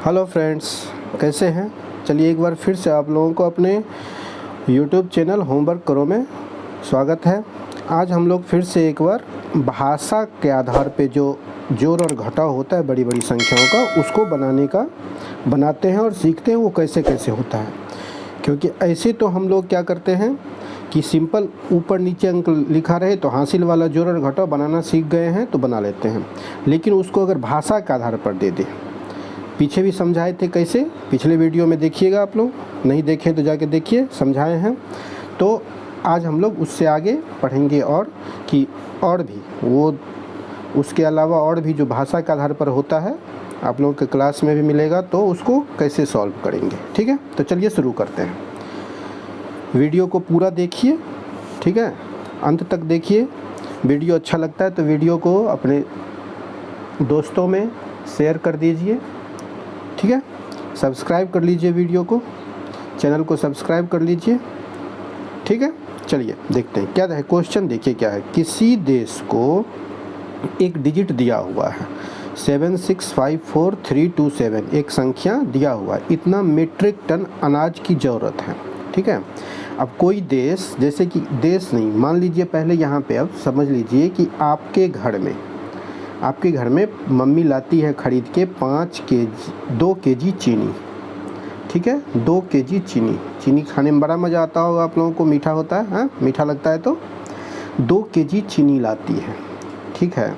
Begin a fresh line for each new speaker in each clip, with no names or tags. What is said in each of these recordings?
Hello friends, कैसे हैं। चलिए एक बार फिर से आप लोगों को अपने यूट्यूब चैनल होमवर्क करो में स्वागत है। आज हम लोग फिर से एक बार भाषा के आधार पे जो जोड़ और घटाव होता है बड़ी बड़ी संख्याओं का, उसको बनाते हैं और सीखते हैं वो कैसे कैसे होता है। क्योंकि ऐसे तो हम लोग क्या करते हैं कि सिंपल ऊपर नीचे अंक लिखा रहे तो हासिल वाला जोड़ और घटाव बनाना सीख गए हैं तो बना लेते हैं, लेकिन उसको अगर भाषा के आधार पर दे दें, पीछे भी समझाए थे कैसे, पिछले वीडियो में देखिएगा, आप लोग नहीं देखें तो जाके देखिए, समझाए हैं। तो आज हम लोग उससे आगे पढ़ेंगे और भी वो उसके अलावा और भी जो भाषा के आधार पर होता है आप लोगों के क्लास में भी मिलेगा, तो उसको कैसे सॉल्व करेंगे। ठीक है, तो चलिए शुरू करते हैं। वीडियो को पूरा देखिए, ठीक है, अंत तक देखिए। वीडियो अच्छा लगता है तो वीडियो को अपने दोस्तों में शेयर कर दीजिए, ठीक है। सब्सक्राइब कर लीजिए, वीडियो को, चैनल को सब्सक्राइब कर लीजिए, ठीक है। चलिए देखते हैं क्या है क्वेश्चन। देखिए क्या है, किसी देश को एक डिजिट दिया हुआ है 7654,327, एक संख्या दिया हुआ है, इतना मीट्रिक टन अनाज की ज़रूरत है, ठीक है। अब कोई देश, जैसे कि देश नहीं, मान लीजिए पहले यहाँ पे अब समझ लीजिए कि आपके घर में मम्मी लाती है खरीद के 2 केजी चीनी, ठीक है। 2 केजी चीनी खाने में बड़ा मज़ा आता होगा आप लोगों को, मीठा होता है, हाँ मीठा लगता है। तो 2 केजी चीनी लाती है, ठीक है।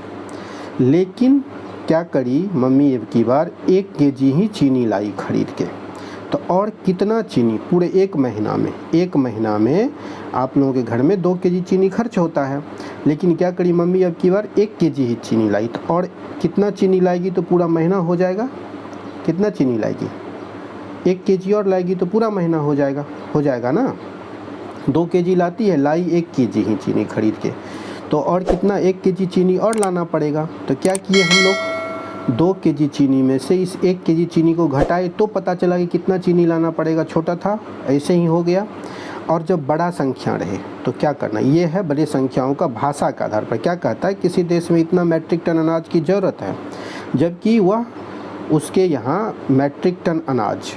लेकिन क्या करी मम्मी, अब की बार 1 केजी ही चीनी लाई खरीद के, तो और कितना चीनी पूरे एक महीना में आप लोगों के घर में 2 केजी चीनी खर्च होता है। लेकिन क्या करी मम्मी, अब की बार 1 केजी ही चीनी लाई, तो और कितना चीनी लाएगी तो पूरा महीना हो जाएगा। कितना चीनी लाएगी, 1 केजी और लाएगी तो पूरा महीना हो जाएगा ना। 2 केजी लाती है, लाई 1 केजी ही चीनी खरीद के, तो और कितना 1 केजी चीनी और लाना पड़ेगा। तो क्या किए हम लोग, 2 केजी चीनी में से इस 1 केजी चीनी को घटाए तो पता चला कि कितना चीनी लाना पड़ेगा, छोटा था ऐसे ही हो गया। और जब बड़ा संख्या रहे तो क्या करना, ये है बड़ी संख्याओं का भाषा के आधार पर। क्या कहता है, किसी देश में इतना मैट्रिक टन अनाज की ज़रूरत है, जबकि वह उसके यहाँ मैट्रिक टन अनाज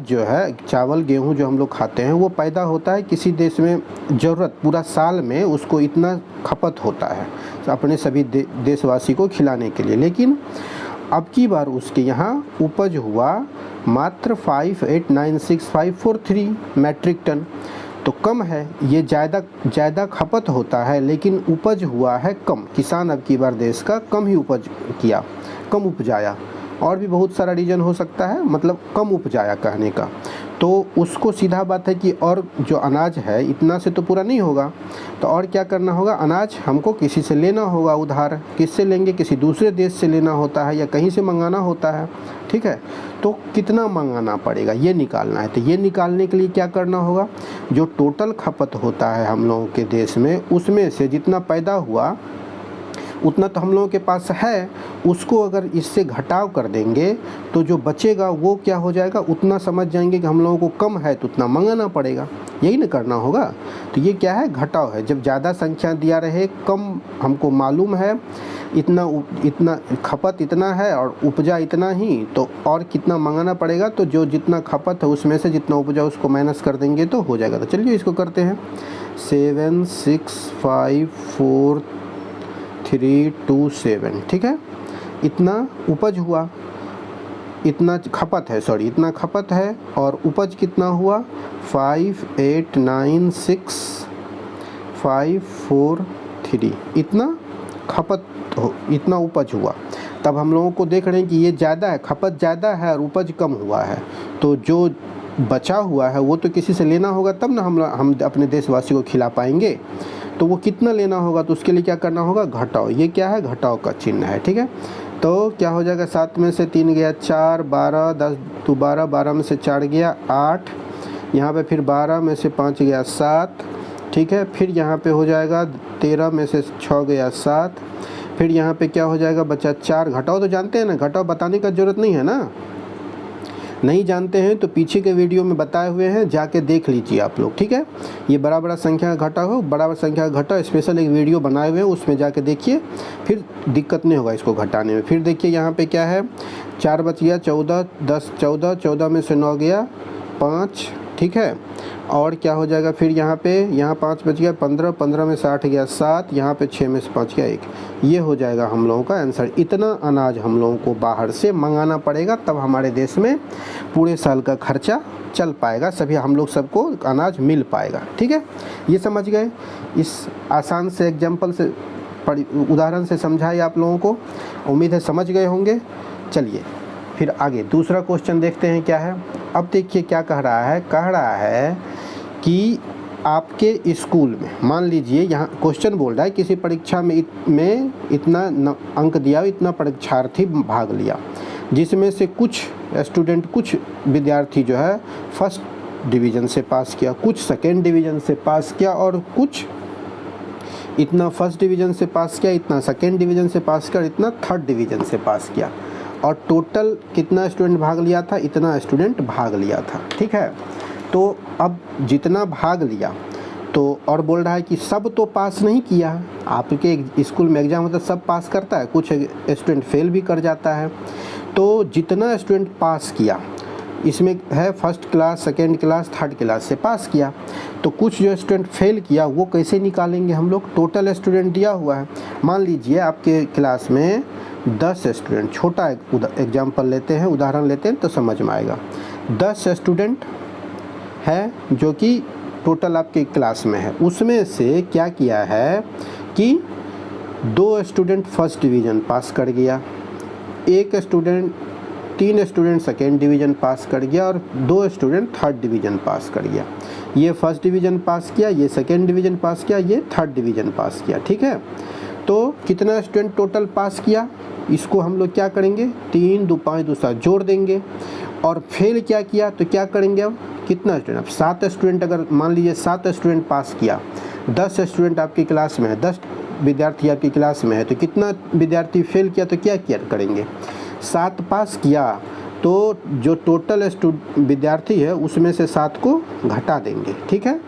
जो है, चावल गेहूं जो हम लोग खाते हैं, वो पैदा होता है किसी देश में, ज़रूरत पूरा साल में उसको इतना खपत होता है अपने सभी देशवासी को खिलाने के लिए। लेकिन अब की बार उसके यहाँ उपज हुआ मात्र 5896,543 मैट्रिक टन, तो कम है, ये ज़्यादा खपत होता है लेकिन उपज हुआ है कम। किसान अब की बार देश का कम ही उपज किया, कम उपजाया, और भी बहुत सारा रीज़न हो सकता है, मतलब कम उपजाया कहने का। तो उसको सीधा बात है कि और जो अनाज है इतना से तो पूरा नहीं होगा, तो और क्या करना होगा, अनाज हमको किसी से लेना होगा उधार। किससे लेंगे, किसी दूसरे देश से लेना होता है या कहीं से मंगाना होता है, ठीक है। तो कितना मंगाना पड़ेगा ये निकालना है। तो ये निकालने के लिए क्या करना होगा, जो टोटल खपत होता है हम लोगों के देश में, उसमें से जितना पैदा हुआ उतना तो हम लोगों के पास है, उसको अगर इससे घटाव कर देंगे तो जो बचेगा वो क्या हो जाएगा, उतना समझ जाएंगे कि हम लोगों को कम है तो उतना मंगाना पड़ेगा, यही ना करना होगा। तो ये क्या है, घटाव है। जब ज़्यादा संख्या दिया रहे, कम हमको मालूम है, इतना खपत इतना है और उपजा इतना ही, तो और कितना मंगाना पड़ेगा, तो जो जितना खपत है उसमें से जितना उपजा उसको माइनस कर देंगे तो हो जाएगा। तो चलिए इसको करते हैं। 7654,327, ठीक है। इतना उपज हुआ, इतना खपत है और उपज कितना हुआ 5896,543, इतना उपज हुआ। तब हम लोगों को देख रहे हैं कि ये ज़्यादा है, खपत ज़्यादा है और उपज कम हुआ है, तो जो बचा हुआ है वो तो किसी से लेना होगा, तब ना हम अपने देशवासी को खिला पाएंगे। तो वो कितना लेना होगा, तो उसके लिए क्या करना होगा, घटाओ। ये क्या है, घटाओ का चिन्ह है, ठीक है। तो क्या हो जाएगा, 7 में से 3 गया 4, 12, 10 तो 12, 12 में से 4 गया 8, यहाँ पे फिर 12 में से 5 गया 7, ठीक है। फिर यहाँ पे हो जाएगा 13 में से 6 गया 7, फिर यहाँ पे क्या हो जाएगा, बचा 4। घटाओ तो जानते हैं ना, घटाओ बताने का ज़रूरत नहीं है ना। नहीं जानते हैं तो पीछे के वीडियो में बताए हुए हैं, जाके देख लीजिए आप लोग, ठीक है। ये बड़ा बड़ा संख्या का घटा हो, बड़ा बड़ा संख्या का घटा, स्पेशल एक वीडियो बनाए हुए हैं, उसमें जाके देखिए, फिर दिक्कत नहीं होगा इसको घटाने में। फिर देखिए यहाँ पे क्या है, 4 बच गया, 14, 10, 14, 14 में से 9 गया 5, ठीक है। और क्या हो जाएगा फिर यहाँ पे, यहाँ 5 बच गया, 15, 15 में से 8 गया 7, यहाँ पे 6 में से 5 गया 1। ये हो जाएगा हम लोगों का आंसर। इतना अनाज हम लोगों को बाहर से मंगाना पड़ेगा, तब हमारे देश में पूरे साल का खर्चा चल पाएगा, सभी हम लोग सबको अनाज मिल पाएगा, ठीक है। ये समझ गए, इस आसान से एग्जाम्पल से उदाहरण से समझाए आप लोगों को, उम्मीद है समझ गए होंगे। चलिए फिर आगे दूसरा क्वेश्चन देखते हैं क्या है। अब देखिए क्या कह रहा है कि आपके स्कूल में, मान लीजिए यहाँ क्वेश्चन बोल रहा है किसी परीक्षा में इतना अंक दिया, इतना परीक्षार्थी भाग लिया, जिसमें से कुछ स्टूडेंट, कुछ विद्यार्थी जो है फर्स्ट डिवीज़न से पास किया, कुछ सेकेंड डिवीज़न से पास किया, और कुछ इतना फर्स्ट डिवीज़न से पास किया, इतना सेकेंड डिवीज़न से पास किया, इतना थर्ड डिवीज़न से पास किया, और टोटल कितना स्टूडेंट भाग लिया था, इतना स्टूडेंट भाग लिया था, ठीक है। तो अब जितना भाग लिया, तो और बोल रहा है कि सब तो पास नहीं किया। आपके स्कूल में एग्ज़ाम होता है, सब पास करता है, कुछ स्टूडेंट फेल भी कर जाता है। तो जितना स्टूडेंट पास किया, इसमें है first class, second class, third class से पास किया, तो कुछ जो स्टूडेंट फेल किया वो कैसे निकालेंगे हम लोग। टोटल स्टूडेंट दिया हुआ है, मान लीजिए आपके क्लास में 10 स्टूडेंट, छोटा एग्जाम्पल लेते हैं, उदाहरण लेते हैं तो समझ में आएगा। 10 स्टूडेंट है जो कि टोटल आपके क्लास में है, उसमें से क्या किया है कि 2 स्टूडेंट फर्स्ट डिवीज़न पास कर गया, 3 स्टूडेंट सेकेंड डिवीज़न पास कर गया, और 2 स्टूडेंट थर्ड डिवीज़न पास कर गया। ये फर्स्ट डिवीज़न पास किया, ये सेकेंड डिवीज़न पास किया, ये थर्ड डिवीज़न पास किया, ठीक है। तो कितना स्टूडेंट टोटल पास किया, इसको हम लोग क्या करेंगे, 3, 2, 5, 2, 7 जोड़ देंगे। और फेल क्या किया तो क्या करेंगे, अब कितना स्टूडेंट, अब 7 स्टूडेंट, अगर मान लीजिए 7 स्टूडेंट पास किया, 10 स्टूडेंट आपकी क्लास में है, 10 विद्यार्थी आपकी क्लास में है, तो कितना विद्यार्थी फेल किया तो क्या करेंगे, 7 पास किया, तो जो टोटल विद्यार्थी है उसमें से 7 को घटा देंगे, ठीक है।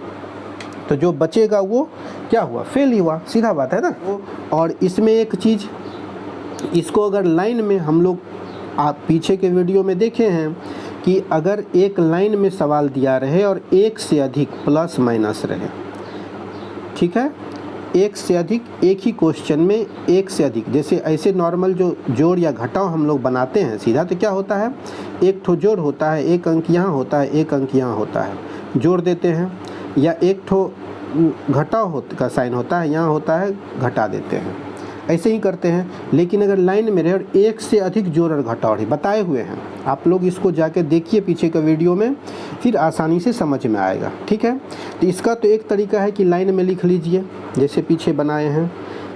तो जो बचेगा वो क्या हुआ, फेल ही हुआ, सीधा बात है ना। और इसमें एक चीज़, इसको अगर लाइन में हम लोग, आप पीछे के वीडियो में देखे हैं कि अगर एक लाइन में सवाल दिया रहे और एक से अधिक प्लस माइनस रहे, ठीक है, एक से अधिक, एक ही क्वेश्चन में एक से अधिक, जैसे ऐसे नॉर्मल जो जोड़ या घटाव हम लोग बनाते हैं सीधा, तो क्या होता है, एक ठो जोड़ होता है, एक अंक यहाँ होता है, एक अंक यहाँ होता है, जोड़ देते हैं, या एक ठो घटाव का साइन होता है, यहाँ होता है, घटा देते हैं, ऐसे ही करते हैं। लेकिन अगर लाइन में रहे और एक से अधिक जोड़ और घटाव बताए हुए हैं, आप लोग इसको जाके देखिए पीछे का वीडियो में, फिर आसानी से समझ में आएगा, ठीक है। तो इसका तो एक तरीका है कि लाइन में लिख लीजिए, जैसे पीछे बनाए हैं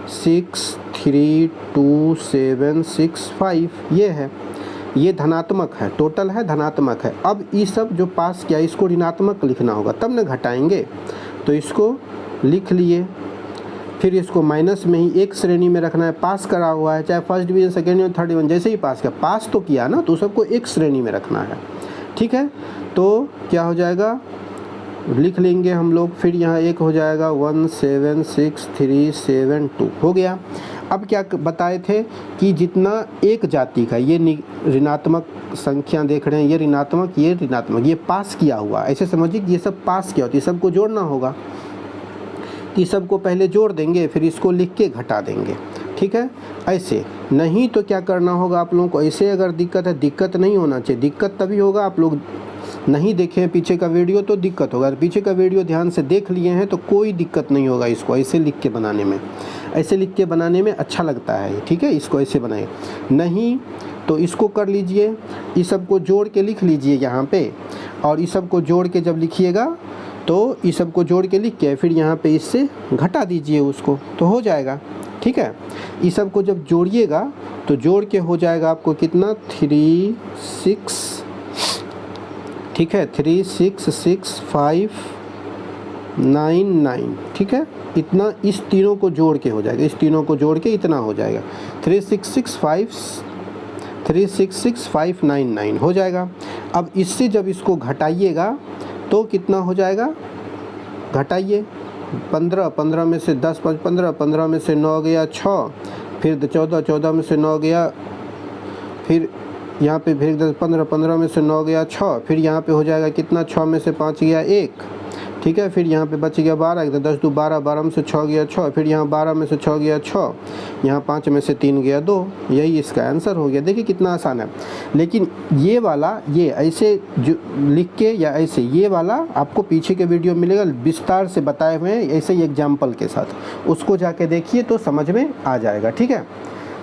6, 3, 2, 7, 6, 5, ये है, ये धनात्मक है, टोटल है, धनात्मक है। अब ये सब जो पास किया इसको ऋणात्मक लिखना होगा, तब न घटाएंगे, तो इसको लिख लिए। फिर इसको माइनस में ही एक श्रेणी में रखना है, पास करा हुआ है, चाहे first division, second division, third division, जैसे ही पास किया, पास तो किया ना, तो सबको एक श्रेणी में रखना है, ठीक है। तो क्या हो जाएगा, लिख लेंगे हम लोग, फिर यहाँ एक हो जाएगा 1, 7, 6, 3, 7, 2 हो गया। अब क्या बताए थे कि जितना एक जाति का, ये ऋणात्मक संख्या देख रहे हैं, ये ऋणात्मक, ये ऋणात्मक, ये पास किया हुआ, ऐसे समझिए कि ये सब पास किया होता है, सबको जोड़ना होगा, तो सबको पहले जोड़ देंगे, फिर इसको लिख के घटा देंगे, ठीक है। ऐसे नहीं तो क्या करना होगा आप लोगों को, ऐसे अगर दिक्कत है, दिक्कत नहीं होना चाहिए, दिक्कत तभी होगा, आप लोग नहीं देखे हैं पीछे का वीडियो तो दिक्कत होगा, पीछे का वीडियो ध्यान से देख लिए हैं तो कोई दिक्कत नहीं होगा। इसको ऐसे लिख के बनाने में, ऐसे लिख के बनाने में अच्छा लगता है, ठीक है, इसको ऐसे बनाए। नहीं तो इसको कर लीजिए, इस सब को जोड़ के लिख लीजिए यहाँ पे, और इस सब को जोड़ के जब लिखिएगा तो इस सब को जोड़ के लिख के फिर यहाँ पे इससे घटा दीजिए उसको, तो हो जाएगा, ठीक है। इस सब को जब जोड़िएगा तो जोड़ के हो जाएगा आपको कितना, 3, 6, ठीक है, 3, 6, 6, 5, 9, 9, ठीक है, इतना इस तीनों को जोड़ के हो जाएगा, इस तीनों को जोड़ के इतना हो जाएगा, 3, 6, 6, 5, 366,599 हो जाएगा। अब इससे जब इसको घटाइएगा तो कितना हो जाएगा, घटाइए 15, 15 में से 10, 15, 15 में से 9 गया 6, फिर 14, 14 में से 9 गया, फिर यहाँ पे फिर 10, 15, 15 में से 9 गया 6, फिर यहाँ पे हो जाएगा कितना, 6 में से 5 गया 1, ठीक है, फिर यहाँ पे बच गया 12, 10 2 12, 12 में से 6 गया 6, फिर यहाँ 12 में से 6 गया 6, यहाँ 5 में से 3 गया 2, यही इसका आंसर हो गया। देखिए कितना आसान है। लेकिन ये वाला, ये ऐसे जो लिख के या ऐसे, ये वाला आपको पीछे के वीडियो मिलेगा विस्तार से बताए हुए हैं ऐसे ही एग्जाम्पल के साथ, उसको जाके देखिए तो समझ में आ जाएगा, ठीक है।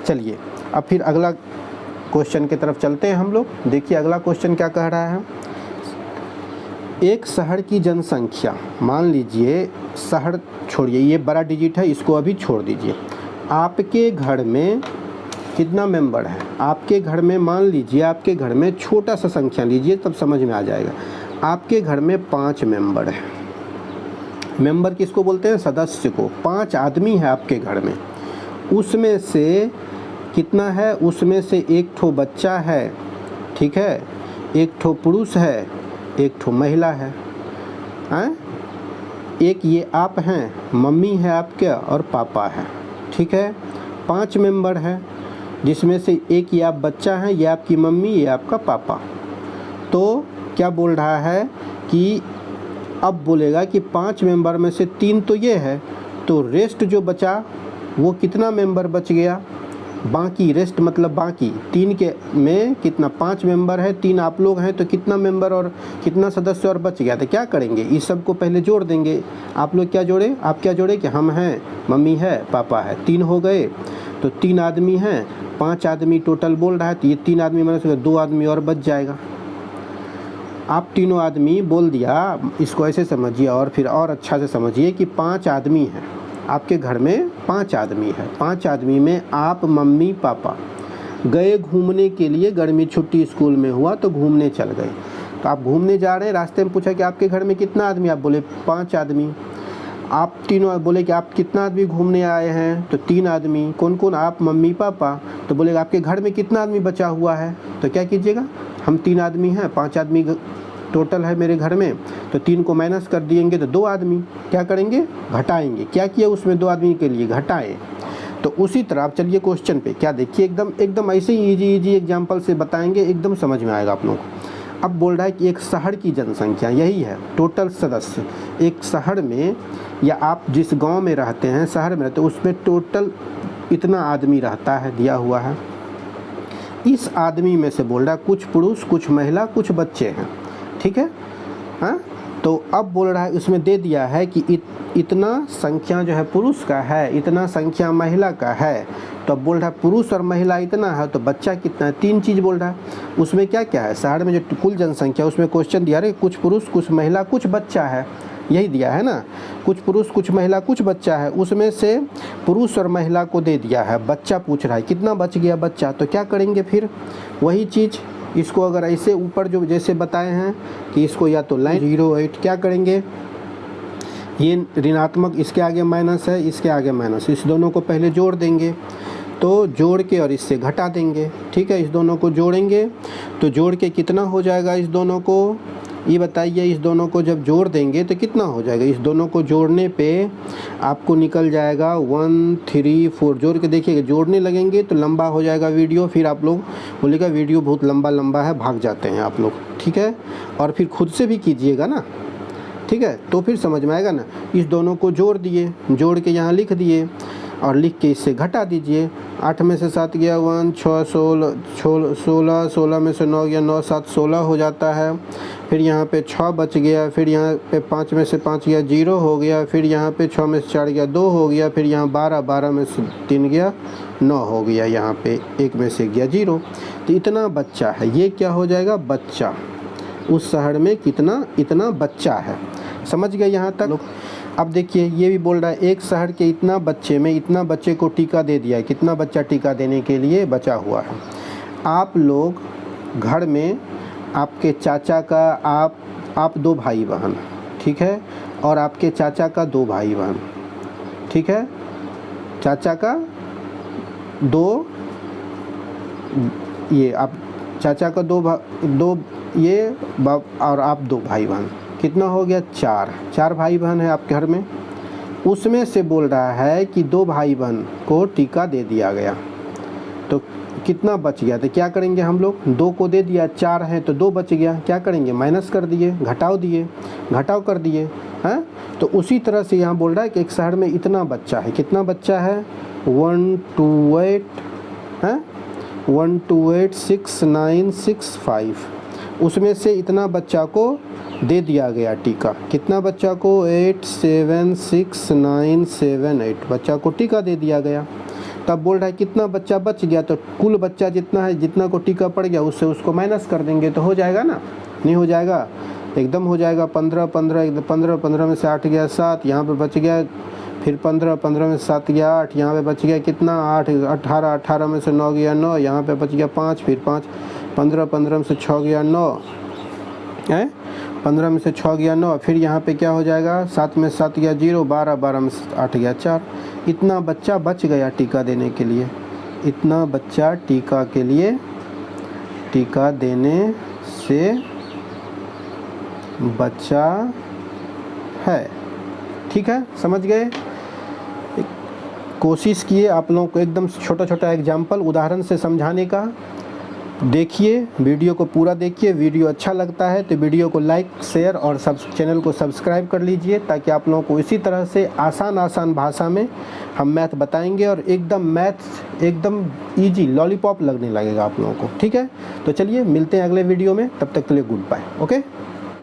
चलिए अब फिर अगला क्वेश्चन की तरफ चलते हैं हम लोग। देखिए अगला क्वेश्चन क्या कह रहा है, एक शहर की जनसंख्या, मान लीजिए शहर छोड़िए, ये बड़ा डिजिट है, इसको अभी छोड़ दीजिए। आपके घर में कितना मेंबर है, आपके घर में मान लीजिए, आपके घर में छोटा सा संख्या लीजिए तब समझ में आ जाएगा। आपके घर में 5 मेंबर है। मेंबर किसको बोलते हैं, सदस्य को। 5 आदमी है आपके घर में, उसमें से कितना है, उसमें से एक ठो बच्चा है, ठीक है, एक ठो पुरुष है, एक ठो महिला है, हैं? एक ये आप हैं, मम्मी है आपके और पापा है, ठीक है। 5 मेंबर है जिसमें से एक ये आप बच्चा है, ये आपकी मम्मी, ये आपका पापा। तो क्या बोल रहा है कि अब बोलेगा कि 5 मेंबर में से 3 तो ये है, तो रेस्ट जो बचा वो कितना मेंबर बच गया, बाकी रेस्ट मतलब बाकी 3 के में कितना, 5 मेंबर है, 3 आप लोग हैं, तो कितना मेंबर और कितना सदस्य और बच गया। तो क्या करेंगे, इस सब को पहले जोड़ देंगे। आप लोग क्या जोड़े, आप क्या जोड़े कि हम हैं, मम्मी है, पापा है, 3 हो गए, तो 3 आदमी हैं, 5 आदमी टोटल बोल रहा है, तो ये 3 आदमी मैंने सोचा 2 आदमी और बच जाएगा। आप तीनों आदमी बोल दिया, इसको ऐसे समझिए और फिर और अच्छा से समझिए कि 5 आदमी हैं आपके घर में, 5 आदमी है। 5 आदमी में आप, मम्मी, पापा गए घूमने के लिए, गर्मी छुट्टी स्कूल में हुआ तो घूमने चल गए। तो आप घूमने जा रहे हैं, रास्ते में पूछा कि आपके घर में कितना आदमी, आप बोले 5 आदमी। आप तीनों बोले कि आप कितना आदमी घूमने आए हैं, तो 3 आदमी। कौन कौन, आप, मम्मी, पापा। तो बोलेगा आपके घर में कितना आदमी बचा हुआ है, तो क्या कीजिएगा, हम 3 आदमी हैं, 5 आदमी टोटल है मेरे घर में, तो 3 को माइनस कर दिएंगे तो 2 आदमी। क्या करेंगे, घटाएंगे। क्या किया उसमें 2 आदमी के लिए, घटाएं। तो उसी तरह आप चलिए क्वेश्चन पे, क्या देखिए एकदम ऐसे ही इजी एग्जांपल से बताएंगे, एकदम समझ में आएगा आप लोगों को। अब बोल रहा है कि एक शहर की जनसंख्या, यही है टोटल सदस्य। एक शहर में, या आप जिस गाँव में रहते हैं, शहर में रहते हैं, उसमें टोटल इतना आदमी रहता है, दिया हुआ है। इस आदमी में से बोल रहा है कुछ पुरुष, कुछ महिला, कुछ बच्चे हैं, ठीक है। हाँ, तो अब बोल रहा है, उसमें दे दिया है कि इतना संख्या जो है पुरुष का है, इतना संख्या महिला का है। तो अब बोल रहा है पुरुष और महिला इतना है, तो बच्चा कितना है, 3 चीज़ बोल रहा है। उसमें क्या क्या है, शहर में जो कुल जनसंख्या, उसमें क्वेश्चन दिया है कुछ पुरुष, कुछ महिला, कुछ बच्चा है, यही दिया है ना, कुछ पुरुष, कुछ महिला, कुछ बच्चा है। उसमें से पुरुष और महिला को दे दिया है, बच्चा पूछ रहा है कितना बच गया बच्चा। तो क्या करेंगे फिर, वही चीज़, इसको अगर ऐसे ऊपर जो जैसे बताए हैं कि इसको या तो लाइन 08, क्या करेंगे, ये ऋणात्मक, इसके आगे माइनस है, इसके आगे माइनस, इस दोनों को पहले जोड़ देंगे, तो जोड़ के और इससे घटा देंगे, ठीक है। इस दोनों को जोड़ेंगे तो जोड़ के कितना हो जाएगा, इस दोनों को, ये बताइए, इस दोनों को जब जोड़ देंगे तो कितना हो जाएगा। इस दोनों को जोड़ने पे आपको निकल जाएगा 1 3 4। जोड़ के देखिएगा, जोड़ने लगेंगे तो लंबा हो जाएगा वीडियो, फिर आप लोग बोलेगा वीडियो बहुत लंबा है, भाग जाते हैं आप लोग, ठीक है। और फिर खुद से भी कीजिएगा ना, ठीक है, तो फिर समझ में आएगा ना। इस दोनों को जोड़ दिए, जोड़ के यहाँ लिख दिए और लिख के इससे घटा दीजिए। 8 में से 7 गया 1, 6 16, 16 में से 9 गया 9, 7 16 हो जाता है। फिर यहाँ पे 6 बच गया, फिर यहाँ पे 5 में से 5 गया 0 हो गया, फिर यहाँ पे 6 में से 4 गया 2 हो गया, फिर यहाँ 12 में से 3 गया 9 हो गया, यहाँ पे 1 में से गया 0। तो इतना बच्चा है, ये क्या हो जाएगा, बच्चा। उस शहर में कितना, इतना बच्चा है। समझ गए यहाँ तक। अब देखिए ये भी बोल रहा है एक शहर के इतना बच्चे में, इतना बच्चे को टीका दे दिया है, कितना बच्चा टीका देने के लिए बचा हुआ है। आप लोग घर में, आपके चाचा का, आप 2 भाई बहन, ठीक है, और आपके चाचा का 2 भाई बहन, ठीक है, चाचा का 2, ये आप चाचा का दो ये बाप और आप 2 भाई बहन, कितना हो गया 4 भाई बहन है आपके घर में। उसमें से बोल रहा है कि 2 भाई बहन को टीका दे दिया गया, तो कितना बच गया। तो क्या करेंगे हम लोग, 2 को दे दिया, 4 है तो 2 बच गया, क्या करेंगे माइनस कर दिए, घटाव कर दिए हैं। तो उसी तरह से यहाँ बोल रहा है कि एक शहर में इतना बच्चा है, कितना बच्चा है 128 है 1286965, उसमें से इतना बच्चा को दे दिया गया टीका, कितना बच्चा को 876978 बच्चा को टीका दे दिया गया। तब बोल रहा है कितना बच्चा बच गया, तो कुल बच्चा जितना है, जितना को टीका पड़ गया उससे उसको माइनस कर देंगे तो हो जाएगा ना, नहीं हो जाएगा, एकदम हो जाएगा। 15 में से 8 गया 7, यहाँ पे बच गया, फिर 15 में से 7 गया 8, यहाँ पे बच गया कितना 8, 18 में से 9 गया 9, यहाँ पे बच गया 5, फिर 5, 15 में से 6 गया 9 है, 15 में से 6 गया 9, फिर यहाँ पे क्या हो जाएगा 7 में 7 गया 0, 12 में से 8 गया 4। इतना बच्चा बच गया टीका देने के लिए, इतना बच्चा टीका देने से बच्चा है। ठीक है, समझ गए। कोशिश किए आप लोगों को एकदम छोटा एग्जाम्पल उदाहरण से समझाने का। देखिए वीडियो को पूरा देखिए, वीडियो अच्छा लगता है तो वीडियो को लाइक शेयर और चैनल को सब्सक्राइब कर लीजिए, ताकि आप लोगों को इसी तरह से आसान भाषा में हम मैथ बताएंगे और मैथ एकदम इजी लॉलीपॉप लगने लगेगा आप लोगों को। ठीक है, तो चलिए मिलते हैं अगले वीडियो में, तब तक के लिए गुड बाय। ओके।